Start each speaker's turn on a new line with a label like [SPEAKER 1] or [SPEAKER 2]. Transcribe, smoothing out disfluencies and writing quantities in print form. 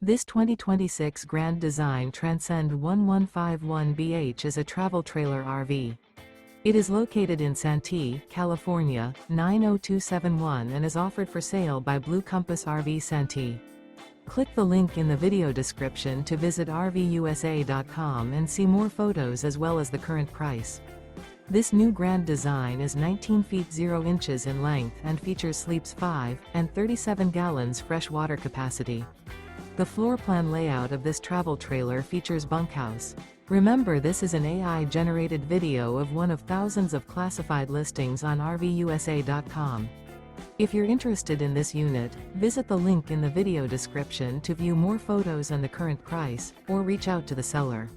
[SPEAKER 1] This 2026 Grand Design Transcend 1151BH is a travel trailer RV. It is located in Santee, California, 90271 and is offered for sale by Blue Compass RV Santee. Click the link in the video description to visit RVUSA.com and see more photos as well as the current price. This new Grand Design is 19 feet 0 inches in length and features sleeps 5 and 37 gallons fresh water capacity. The floor plan layout of this travel trailer features bunkhouse. Remember, this is an AI-generated video of one of thousands of classified listings on RVUSA.com. If you're interested in this unit, visit the link in the video description to view more photos and the current price, or reach out to the seller.